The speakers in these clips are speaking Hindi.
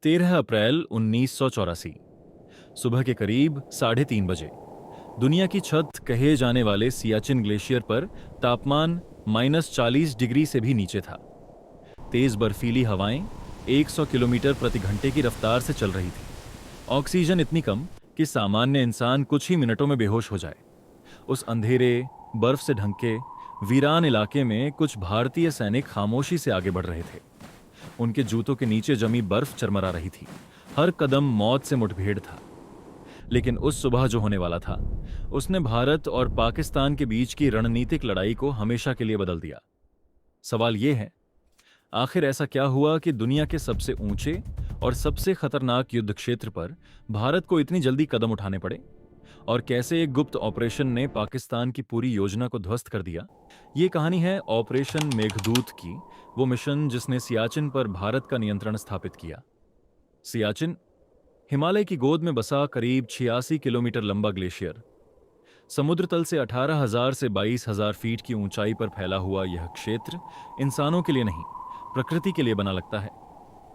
13 अप्रैल 1984 सुबह के करीब 3:30 बजे दुनिया की छत कहे जाने वाले सियाचिन ग्लेशियर पर तापमान -40 डिग्री से भी नीचे था। तेज बर्फीली हवाएं 100 किलोमीटर प्रति घंटे की रफ्तार से चल रही थी। ऑक्सीजन इतनी कम कि सामान्य इंसान कुछ ही मिनटों में बेहोश हो जाए। उस अंधेरे, बर्फ से ढंके वीरान इलाके में कुछ भारतीय सैनिक खामोशी से आगे बढ़ रहे थे। उनके जूतों के नीचे जमी बर्फ चरमरा रही थी। हर कदम मौत से मुठभेड़ था। लेकिन उस सुबह जो होने वाला था, उसने भारत और पाकिस्तान के बीच की रणनीतिक लड़ाई को हमेशा के लिए बदल दिया। सवाल यह है, आखिर ऐसा क्या हुआ कि दुनिया के सबसे ऊंचे और सबसे खतरनाक युद्ध क्षेत्र पर भारत को इतनी जल्दी कदम उठाने पड़े? और कैसे एक गुप्त ऑपरेशन ने पाकिस्तान की पूरी योजना को ध्वस्त कर दिया? ये कहानी है ऑपरेशन मेघदूत की, वो मिशन जिसने सियाचिन पर भारत का नियंत्रण स्थापित किया। सियाचिन हिमालय की गोद में बसा करीब 86 किलोमीटर लंबा ग्लेशियर। समुद्र तल से 18,000 से 22,000 फीट की ऊंचाई पर फैला हुआ यह क्षेत्र इंसानों के लिए नहीं, प्रकृति के लिए बना लगता है।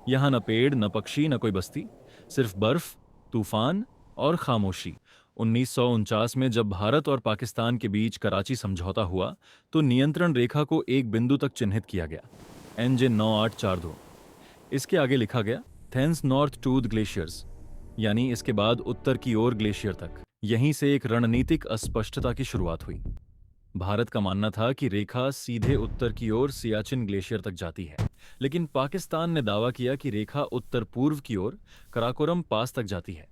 यहां न पेड़, न पक्षी, न कोई बस्ती, सिर्फ बर्फ, तूफान और खामोशी। 1949 में जब भारत और पाकिस्तान के बीच कराची समझौता हुआ, तो नियंत्रण रेखा को एक बिंदु तक चिन्हित किया गया, NJ 9842। इसके आगे लिखा गया थेंस नॉर्थ टूथ ग्लेशियर्स, यानी इसके बाद उत्तर की ओर ग्लेशियर तक। यहीं से एक रणनीतिक अस्पष्टता की शुरुआत हुई। भारत का मानना था कि रेखा सीधे उत्तर की ओर सियाचिन ग्लेशियर तक जाती है, लेकिन पाकिस्तान ने दावा किया कि रेखा उत्तर पूर्व की ओर कराकोरम पास तक जाती है।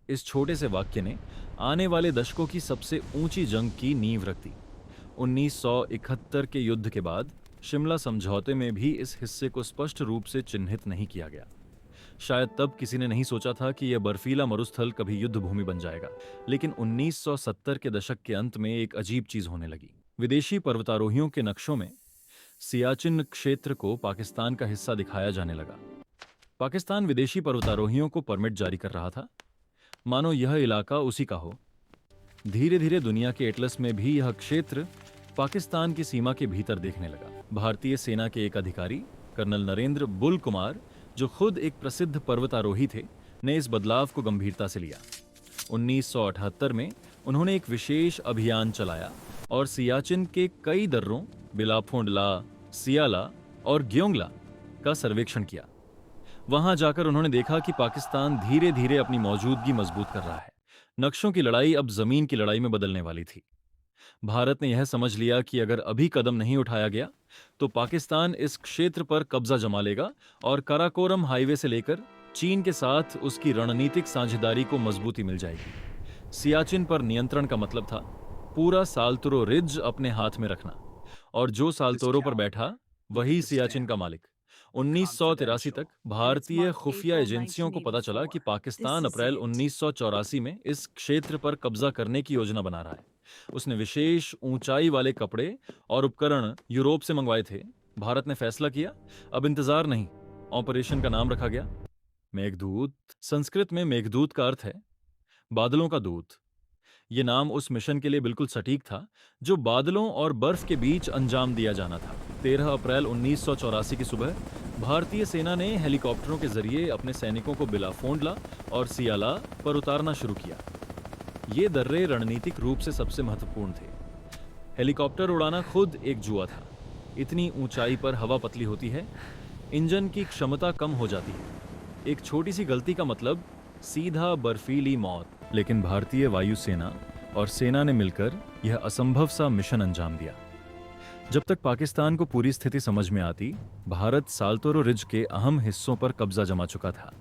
इस छोटे से वाक्य ने आने वाले दशकों की सबसे ऊंची जंग की नींव रख दी। 1971 के युद्ध के बाद शिमला समझौते में भी इस हिस्से को स्पष्ट रूप से चिन्हित नहीं किया गया। शायद तब किसी ने नहीं सोचा था कि यह बर्फीला मरुस्थल कभी युद्ध भूमि बन जाएगा। लेकिन 1970 के दशक के अंत में एक अजीब चीज होने लगी। विदेशी पर्वतारोहियों के नक्शों में सियाचिन क्षेत्र को पाकिस्तान का हिस्सा दिखाया जाने लगा। पाकिस्तान विदेशी पर्वतारोहियों को परमिट जारी कर रहा था, मानो यह इलाका उसी का हो। धीरे धीरे दुनिया के एटलस में भी यह क्षेत्र पाकिस्तान की सीमा के भीतर देखने लगा। भारतीय सेना के एक अधिकारी, कर्नल नरेंद्र बुल कुमार, जो खुद एक प्रसिद्ध पर्वतारोही थे, ने इस बदलाव को गंभीरता से लिया। 1978 में उन्होंने एक विशेष अभियान चलाया और सियाचिन के कई दर्रों, बिलाफोंडला, सियाला और ग्योंगला का सर्वेक्षण किया। वहां जाकर उन्होंने देखा कि पाकिस्तान धीरे धीरे अपनी मौजूदगी मजबूत कर रहा है। नक्शों की लड़ाई अब जमीन की लड़ाई में बदलने वाली थी। भारत ने यह समझ लिया कि अगर अभी कदम नहीं उठाया गया तो पाकिस्तान इस क्षेत्र पर कब्जा जमा लेगा और काराकोरम हाईवे से लेकर चीन के साथ उसकी रणनीतिक साझेदारी को मजबूती मिल जाएगी। सियाचिन पर नियंत्रण का मतलब था पूरा साल्तोरो रिज अपने हाथ में रखना, और जो साल्तोरो पर बैठा वही सियाचिन का मालिक। 1983 तक भारतीय खुफिया एजेंसियों को पता चला कि पाकिस्तान अप्रैल 1984 में इस क्षेत्र पर कब्जा करने की योजना बना रहा है। उसने विशेष ऊंचाई वाले कपड़े और उपकरण यूरोप से मंगवाए थे। भारत ने फैसला किया, अब इंतजार नहीं। ऑपरेशन का नाम रखा गया मेघदूत। संस्कृत में मेघदूत का अर्थ है बादलों का दूत। यह नाम उस मिशन के लिए बिल्कुल सटीक था जो बादलों और बर्फ के बीच अंजाम दिया जाना था। 13 अप्रैल 1984 की सुबह भारतीय सेना ने हेलीकॉप्टरों के जरिए अपने सैनिकों को बिलाफोंडला और सियाला पर उतारना शुरू किया। ये दर्रे रणनीतिक रूप से सबसे महत्वपूर्ण थे। हेलीकॉप्टर उड़ाना खुद एक जुआ था। इतनी ऊंचाई पर हवा पतली होती है, इंजन की क्षमता कम हो जाती है। एक छोटी सी गलती का मतलब सीधा बर्फीली मौत। लेकिन भारतीय वायुसेना और सेना ने मिलकर यह असंभव सा मिशन अंजाम दिया। जब तक पाकिस्तान को पूरी स्थिति समझ में आती, भारत साल्तोरो रिज के अहम हिस्सों पर कब्जा जमा चुका था।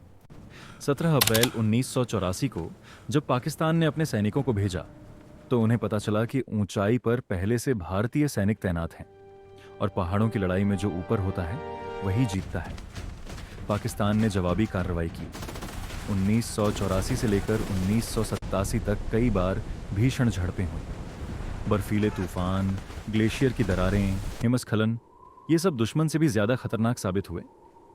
17 अप्रैल 1984 को जब पाकिस्तान ने अपने सैनिकों को भेजा, तो उन्हें पता चला कि ऊंचाई पर पहले से भारतीय सैनिक तैनात हैं, और पहाड़ों की लड़ाई में जो ऊपर होता है वही जीतता है। पाकिस्तान ने जवाबी कार्रवाई की। 1984 से लेकर 1987 तक कई बार भीषण झड़पें हुई। बर्फीले तूफान, ग्लेशियर की दरारें, हिमस्खलन, ये सब दुश्मन से भी ज्यादा खतरनाक साबित हुए।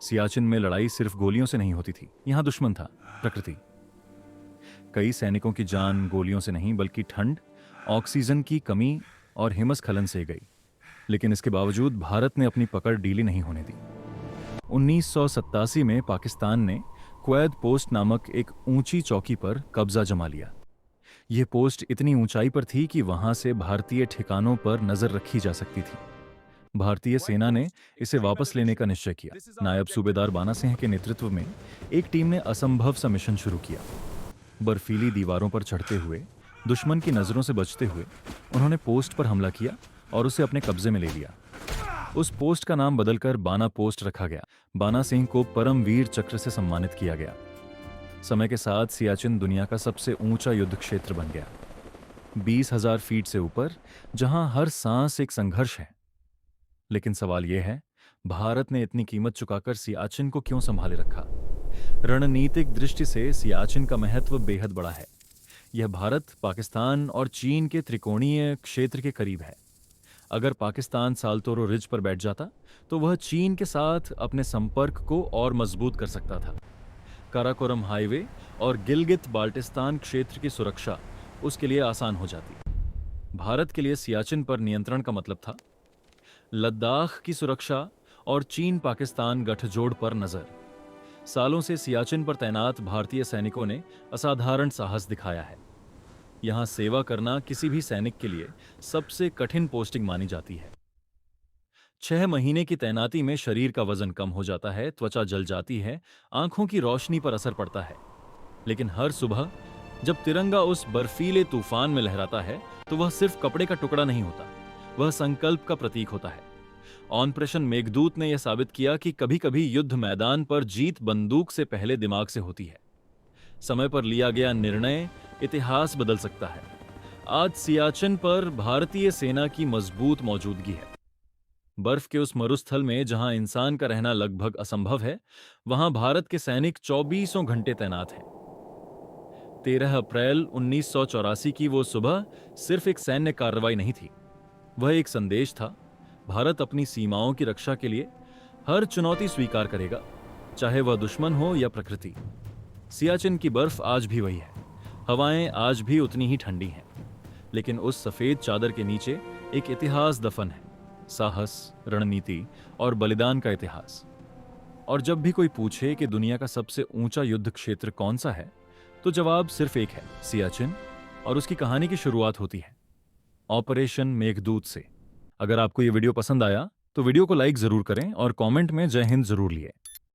सियाचिन में लड़ाई सिर्फ गोलियों से नहीं होती थी, यहां दुश्मन था प्रकृति। कई सैनिकों की जान गोलियों से नहीं बल्कि ठंड, ऑक्सीजन की कमी और हिमस्खलन से गई। लेकिन इसके बावजूद भारत ने अपनी पकड़ ढीली नहीं होने दी। 1987 में पाकिस्तान ने क्वैद पोस्ट नामक एक ऊंची चौकी पर कब्जा जमा लिया। यह पोस्ट इतनी ऊंचाई पर थी कि वहां से भारतीय ठिकानों पर नजर रखी जा सकती थी। भारतीय सेना ने इसे वापस लेने का निश्चय किया। नायब सूबेदार बाना सिंह के नेतृत्व में एक टीम ने असंभव सा मिशन शुरू किया। बर्फीली दीवारों पर चढ़ते हुए, दुश्मन की नजरों से बचते हुए उन्होंने पोस्ट पर हमला किया और उसे अपने कब्जे में ले लिया। उस पोस्ट का नाम बदलकर बाना पोस्ट रखा गया। बाना सिंह को परमवीर चक्र से सम्मानित किया गया। समय के साथ सियाचिन दुनिया का सबसे ऊंचा युद्ध क्षेत्र बन गया। 20,000 फीट से ऊपर, जहां हर सांस एक संघर्ष है। लेकिन सवाल यह है, भारत ने इतनी कीमत चुकाकर सियाचिन को क्यों संभाले रखा? रणनीतिक दृष्टि से सियाचिन का महत्व बेहद बड़ा है। यह भारत, पाकिस्तान और चीन के त्रिकोणीय क्षेत्र के करीब है। अगर पाकिस्तान सालतोरो रिज पर बैठ जाता तो वह चीन के साथ अपने संपर्क को और मजबूत कर सकता था। काराकोरम हाईवे और गिलगित बाल्टिस्तान क्षेत्र की सुरक्षा उसके लिए आसान हो जाती। भारत के लिए सियाचिन पर नियंत्रण का मतलब था लद्दाख की सुरक्षा और चीन पाकिस्तान गठजोड़ पर नजर। सालों से सियाचिन पर तैनात भारतीय सैनिकों ने असाधारण साहस दिखाया है। यहां सेवा करना किसी भी सैनिक के लिए सबसे कठिन पोस्टिंग मानी जाती है। 6 महीने की तैनाती में शरीर का वजन कम हो जाता है, त्वचा जल जाती है, आंखों की रोशनी पर असर पड़ता है। लेकिन हर सुबह जब तिरंगा उस बर्फीले तूफान में लहराता है तो वह सिर्फ कपड़े का टुकड़ा नहीं होता, वह संकल्प का प्रतीक होता है। ऑपरेशन मेघदूत ने यह साबित किया कि कभी-कभी युद्ध मैदान पर जीत बंदूक से पहले दिमाग से होती है। समय पर लिया गया निर्णय इतिहास बदल सकता है। आज सियाचिन पर भारतीय सेना की मजबूत मौजूदगी है। बर्फ के उस मरुस्थल में जहां इंसान का रहना लगभग असंभव है, वहां भारत के सैनिक 24 घंटे तैनात हैं। 13 अप्रैल 1984 की वो सुबह सिर्फ एक सैन्य कार्रवाई नहीं थी, वह एक संदेश था। भारत अपनी सीमाओं की रक्षा के लिए हर चुनौती स्वीकार करेगा, चाहे वह दुश्मन हो या प्रकृति। सियाचिन की बर्फ आज भी वही है, हवाएं आज भी उतनी ही ठंडी हैं, लेकिन उस सफेद चादर के नीचे एक इतिहास दफन है, साहस, रणनीति और बलिदान का इतिहास। और जब भी कोई पूछे कि दुनिया का सबसे ऊंचा युद्ध क्षेत्र कौन सा है, तो जवाब सिर्फ एक है, सियाचिन। और उसकी कहानी की शुरुआत होती है ऑपरेशन मेघदूत से। अगर आपको यह वीडियो पसंद आया तो वीडियो को लाइक जरूर करें और कमेंट में जय हिंद जरूर लिए।